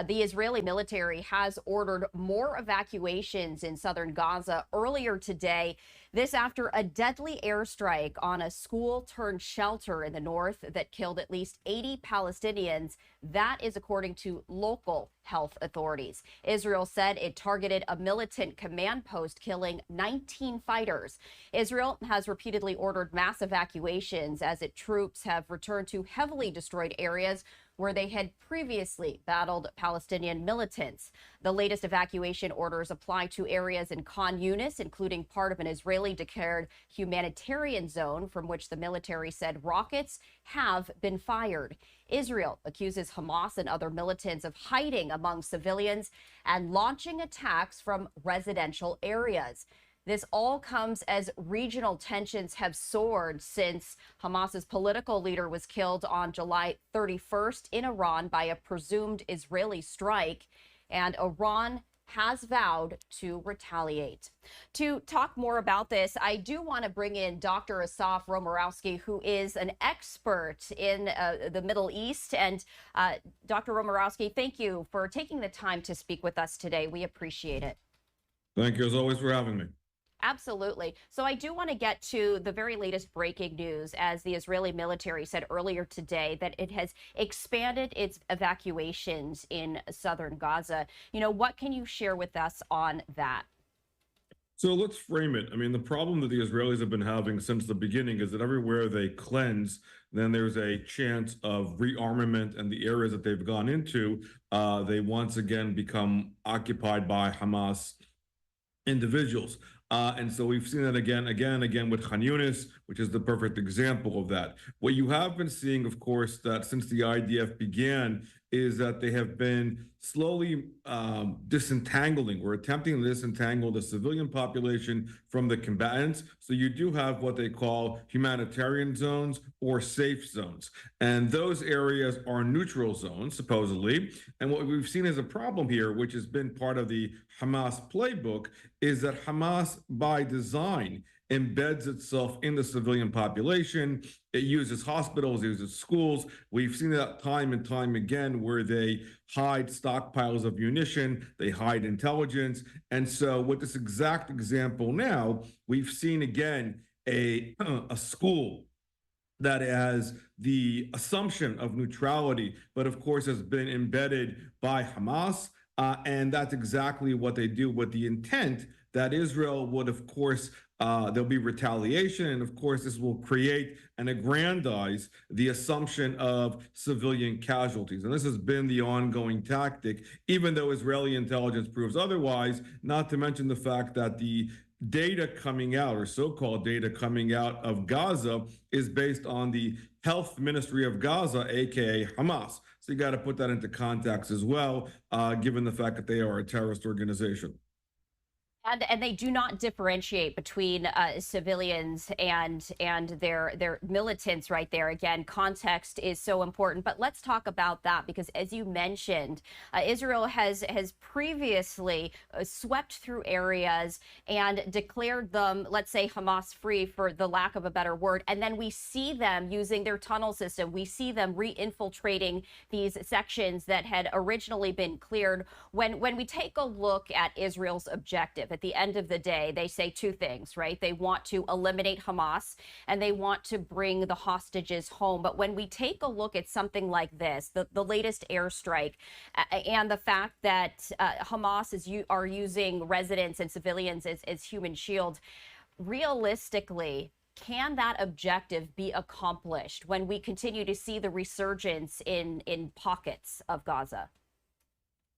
The Israeli military has ordered more evacuations in southern Gaza earlier today. This after a deadly airstrike on a school turned shelter in the north that killed at least 80 Palestinians. That is according to local health authorities. Israel said it targeted a militant command post, killing 19 fighters. Israel has repeatedly ordered mass evacuations as its troops have returned to heavily destroyed areas where they had previously battled Palestinian militants. The latest evacuation orders apply to areas in Khan Younis, including part of an Israeli-declared humanitarian zone from which the military said rockets have been fired. Israel accuses Hamas and other militants of hiding among civilians and launching attacks from residential areas. This all comes as regional tensions have soared since Hamas's political leader was killed on July 31st in Iran by a presumed Israeli strike, and Iran has vowed to retaliate. To talk more about this, I do want to bring in Dr. Asaf Romarowski, who is an expert in the Middle East. And Dr. Romarowski, thank you for taking the time to speak with us today. We appreciate it. Thank you, as always, for having me. Absolutely. So I do want to get to the very latest breaking news, as the Israeli military said earlier today that it has expanded its evacuations in southern Gaza. What can you share with us on that? So let's frame it. I mean, the problem that the Israelis have been having since the beginning is that everywhere they cleanse, then there's a chance of rearmament, and the areas that they've gone into, they once again become occupied by Hamas individuals. And so we've seen that again with Khan Younis, which is the perfect example of that. What you have been seeing, of course, that since the IDF began, is that they have been slowly disentangling or attempting to disentangle the civilian population from the combatants. So you do have what they call humanitarian zones or safe zones. And those areas are neutral zones, supposedly. And what we've seen as a problem here, which has been part of the Hamas playbook, is that Hamas, by design, embeds itself in the civilian population. It uses hospitals, it uses schools. We've seen that time and time again, where they hide stockpiles of munition, they hide intelligence. And so with this exact example now, we've seen again a school that has the assumption of neutrality, but of course has been embedded by Hamas. And that's exactly what they do, with the intent that Israel would, of course, there'll be retaliation. And of course, this will create and aggrandize the assumption of civilian casualties. And this has been the ongoing tactic, even though Israeli intelligence proves otherwise, not to mention the fact that the data coming out, or so-called data coming out of Gaza, is based on the Health Ministry of Gaza, aka Hamas. So you got to put that into context as well, given the fact that they are a terrorist organization. And they do not differentiate between civilians and their militants right there. Again, context is so important. But let's talk about that, because as you mentioned, Israel has previously swept through areas and declared them, let's say, Hamas free, for the lack of a better word. And then we see them using their tunnel system. We see them re-infiltrating these sections that had originally been cleared. When we take a look at Israel's objective, at the end of the day, they say two things, right? They want to eliminate Hamas and they want to bring the hostages home. But when we take a look at something like this, the latest airstrike, and the fact that Hamas are using residents and civilians as human shields, realistically, can that objective be accomplished when we continue to see the resurgence in pockets of Gaza?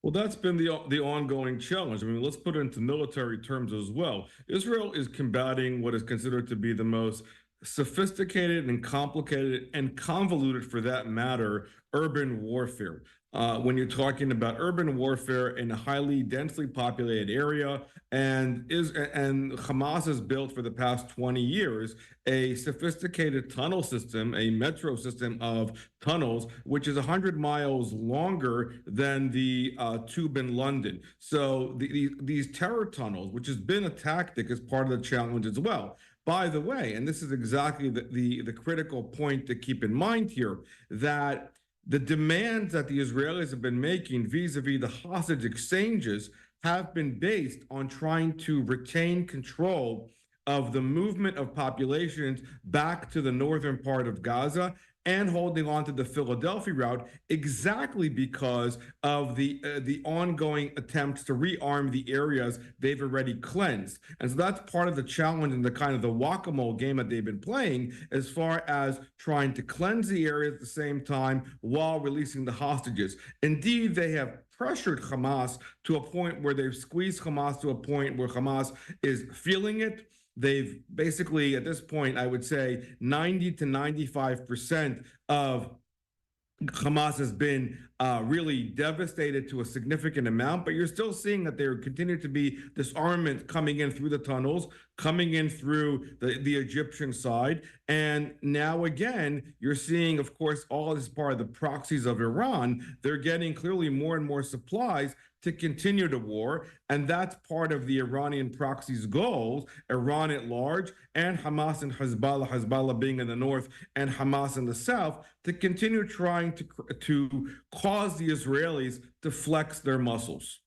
Well, that's been the ongoing challenge. I mean, let's put it into military terms as well. Israel is combating what is considered to be the most sophisticated and complicated and convoluted, for that matter, urban warfare. When you're talking about urban warfare in a highly densely populated area, and Hamas has built for the past 20 years a sophisticated tunnel system, a metro system of tunnels, which is 100 miles longer than the tube in London. So these terror tunnels, which has been a tactic, is part of the challenge as well. By the way, and this is exactly the critical point to keep in mind here, that the demands that the Israelis have been making vis-a-vis the hostage exchanges have been based on trying to retain control of the movement of populations back to the northern part of Gaza and holding on to the Philadelphia route, exactly because of the ongoing attempts to rearm the areas they've already cleansed. And so that's part of the challenge and the kind of the whack-a-mole game that they've been playing, as far as trying to cleanse the area at the same time while releasing the hostages. Indeed, they have pressured Hamas to a point where they've squeezed Hamas to a point where Hamas is feeling it. They've basically, at this point, I would say 90 to 95% of Hamas has been really devastated to a significant amount, but you're still seeing that there continue to be disarmament coming in through the tunnels, coming in through the Egyptian side. And now again, you're seeing, of course, all this part of the proxies of Iran. They're getting clearly more and more supplies to continue the war. And that's part of the Iranian proxy's goals, Iran at large, and Hamas and Hezbollah being in the north and Hamas in the south, to continue trying to cause the Israelis to flex their muscles.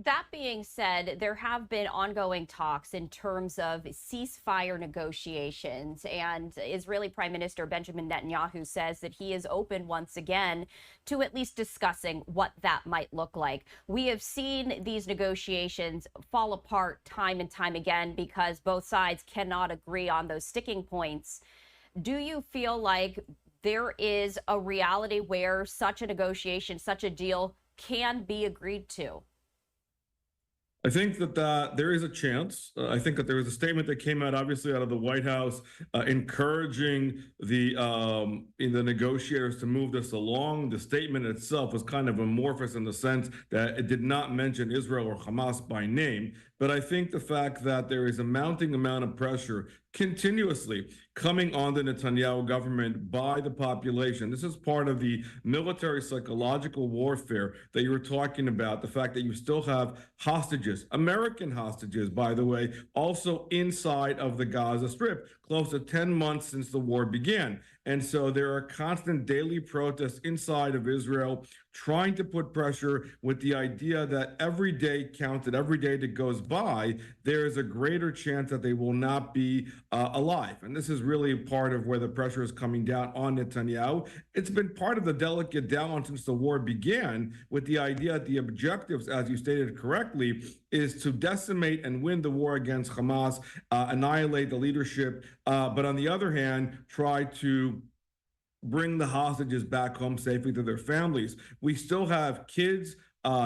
That being said, there have been ongoing talks in terms of ceasefire negotiations, and Israeli Prime Minister Benjamin Netanyahu says that he is open once again to at least discussing what that might look like. We have seen these negotiations fall apart time and time again because both sides cannot agree on those sticking points. Do you feel like there is a reality where such a negotiation, such a deal can be agreed to? I think that there is a chance. I think that there was a statement that came out, obviously, out of the White House, encouraging the negotiators to move this along. The statement itself was kind of amorphous in the sense that it did not mention Israel or Hamas by name. But I think the fact that there is a mounting amount of pressure continuously coming on the Netanyahu government by the population. This is part of the military psychological warfare that you were talking about, the fact that you still have hostages, American hostages, by the way, also inside of the Gaza Strip, close to 10 months since the war began. And so there are constant daily protests inside of Israel trying to put pressure with the idea that every day counted, every day that goes by, there is a greater chance that they will not be alive. And this is really part of where the pressure is coming down on Netanyahu. It's been part of the delicate balance since the war began, with the idea that the objectives, as you stated correctly, is to decimate and win the war against Hamas, annihilate the leadership, but on the other hand, try to bring the hostages back home safely to their families. We still have kids.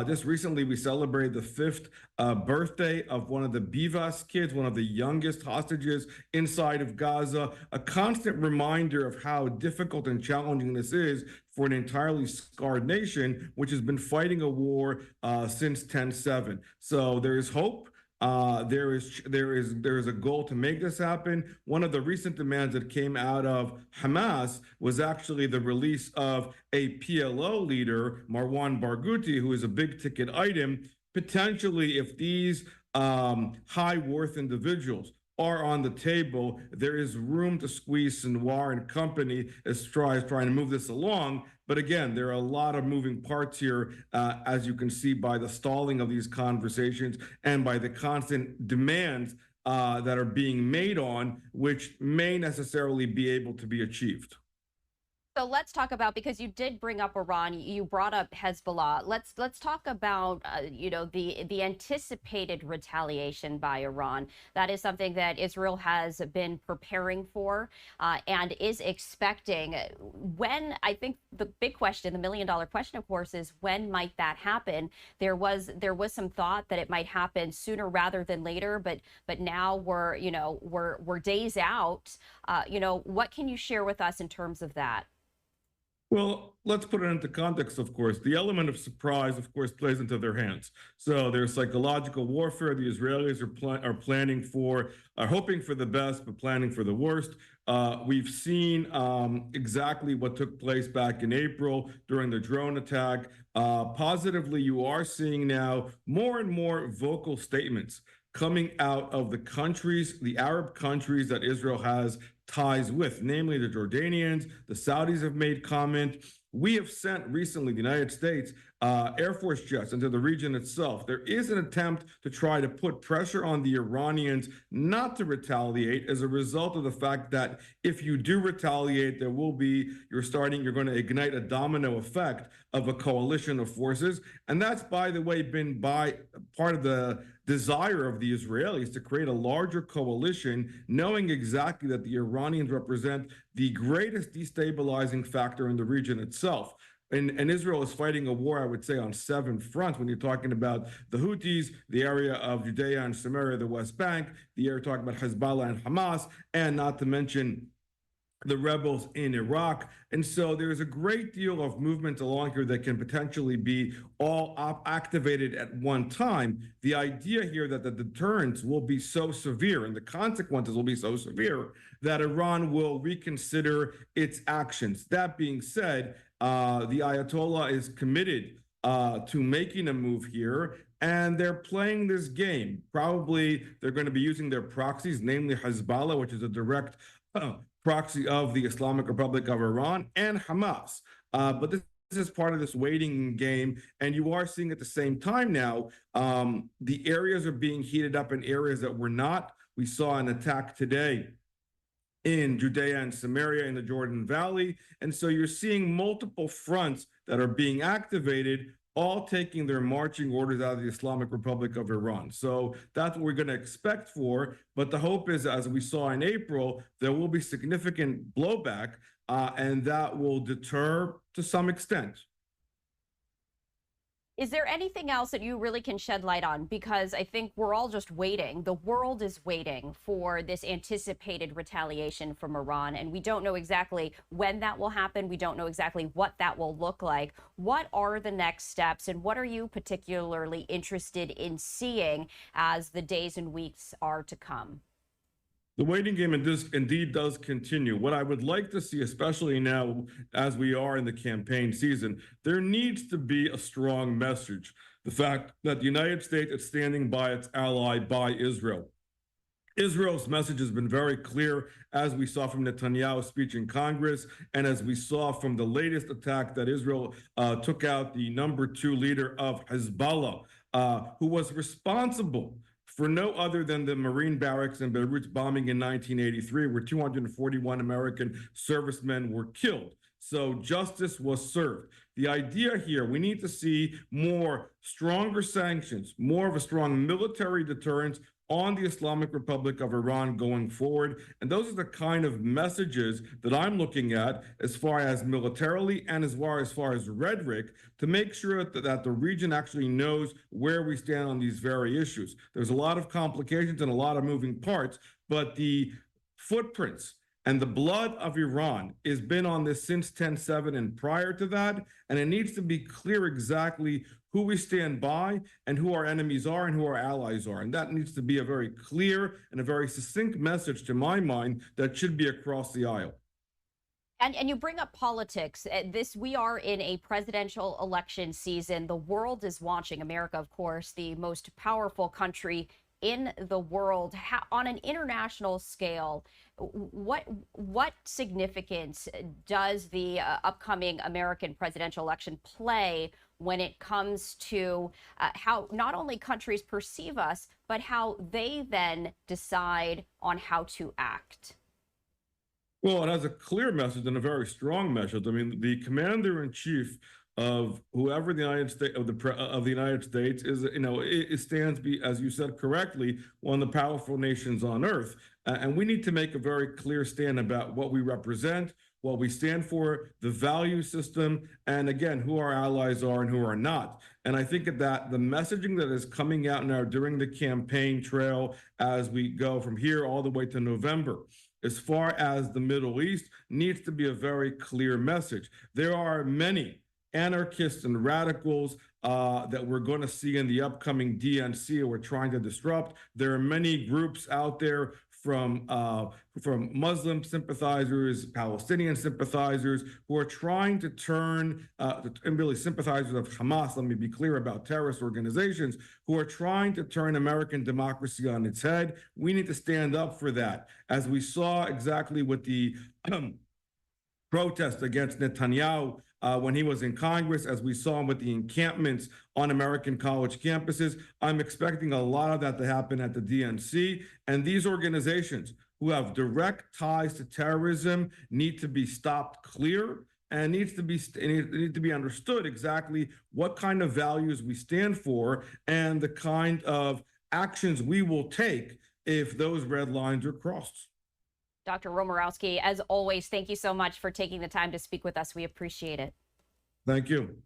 Just recently, we celebrated the 5th birthday of one of the Bivas kids, one of the youngest hostages inside of Gaza. A constant reminder of how difficult and challenging this is for an entirely scarred nation, which has been fighting a war since 10/7. So there is hope. There is a goal to make this happen. One of the recent demands that came out of Hamas was actually the release of a PLO leader, Marwan Barghouti, who is a big ticket item. Potentially, if these high worth individuals are on the table, there is room to squeeze Sinwar and company as trying to move this along. But again, there are a lot of moving parts here, as you can see by the stalling of these conversations and by the constant demands that are being made on, which may necessarily be able to be achieved. So let's talk about, because you did bring up Iran, you brought up Hezbollah. Let's talk about the anticipated retaliation by Iran. That is something that Israel has been preparing for and is expecting. When, I think the big question, the $1 million question, of course, is when might that happen? There was some thought that it might happen sooner rather than later, but now we're days out. What can you share with us in terms of that? Well, let's put it into context, of course. The element of surprise, of course, plays into their hands. So there's psychological warfare. The Israelis are planning for, are hoping for the best, but planning for the worst. We've seen exactly what took place back in April during the drone attack. Positively, you are seeing now more and more vocal statements coming out of the countries, the Arab countries that Israel has ties with, namely the Jordanians. The Saudis have made comment. We have sent recently, the United States, Air Force jets into the region itself. There is an attempt to try to put pressure on the Iranians not to retaliate as a result of the fact that if you do retaliate, there will be, you're going to ignite a domino effect of a coalition of forces. And that's, by the way, been part of the desire of the Israelis to create a larger coalition, knowing exactly that the Iranians represent the greatest destabilizing factor in the region itself. And Israel is fighting a war, I would say, on 7 fronts when you're talking about the Houthis, the area of Judea and Samaria, the West Bank, the area talking about Hezbollah and Hamas, and not to mention the rebels in Iraq. And so there's a great deal of movement along here that can potentially be all activated at one time. The idea here that the deterrence will be so severe and the consequences will be so severe that Iran will reconsider its actions. That being said, the Ayatollah is committed to making a move here, and they're playing this game. Probably they're going to be using their proxies, namely Hezbollah, which is a direct proxy of the Islamic Republic of Iran, and Hamas. But this is part of this waiting game, and you are seeing at the same time now, the areas are being heated up in areas that were not. We saw an attack today in Judea and Samaria in the Jordan Valley. And so you're seeing multiple fronts that are being activated, all taking their marching orders out of the Islamic Republic of Iran. So that's what we're going to expect for. But the hope is, as we saw in April, there will be significant blowback, and that will deter to some extent. Is there anything else that you really can shed light on? Because I think we're all just waiting. The world is waiting for this anticipated retaliation from Iran, and we don't know exactly when that will happen. We don't know exactly what that will look like. What are the next steps, and what are you particularly interested in seeing as the days and weeks are to come? The waiting game indeed does continue. What I would like to see, especially now as we are in the campaign season, there needs to be a strong message. The fact that the United States is standing by its ally, by Israel. Israel's message has been very clear, as we saw from Netanyahu's speech in Congress, and as we saw from the latest attack that Israel took out the #2 leader of Hezbollah, who was responsible for no other than the Marine barracks in Beirut's bombing in 1983, where 241 American servicemen were killed. So justice was served. The idea here, we need to see stronger sanctions, more of a strong military deterrence on the Islamic Republic of Iran going forward. And those are the kind of messages that I'm looking at as far as militarily and as far as rhetoric to make sure that the region actually knows where we stand on these very issues. There's a lot of complications and a lot of moving parts, but the footprints and the blood of Iran has been on this since 10/7 and prior to that, and it needs to be clear exactly who we stand by and who our enemies are and who our allies are. And that needs to be a very clear and a very succinct message, to my mind, that should be across the aisle. And you bring up politics. We are in a presidential election season. The world is watching. America, of course, the most powerful country in the world. On an international scale, what significance does the upcoming American presidential election play when it comes to how not only countries perceive us, but how they then decide on how to act? Well, it has a clear message and a very strong message. I mean, the commander-in-chief of whoever the United States of the United States is, it stands, as you said correctly, one of the powerful nations on earth, and we need to make a very clear stand about what we represent, what we stand for, the value system, and again, who our allies are and who are not. And I think that the messaging that is coming out now during the campaign trail as we go from here all the way to November, as far as the Middle East, needs to be a very clear message. There are many anarchists and radicals that we're going to see in the upcoming DNC we're trying to disrupt. There are many groups out there from Muslim sympathizers, Palestinian sympathizers, who are trying to turn, and really sympathizers of Hamas, let me be clear, about terrorist organizations, who are trying to turn American democracy on its head. We need to stand up for that, as we saw exactly with the protest against Netanyahu when he was in Congress, as we saw with the encampments on American college campuses. I'm expecting a lot of that to happen at the DNC. And these organizations who have direct ties to terrorism need to be stopped clear, and need to be understood exactly what kind of values we stand for and the kind of actions we will take if those red lines are crossed. Dr. Romanowski, as always, thank you so much for taking the time to speak with us. We appreciate it. Thank you.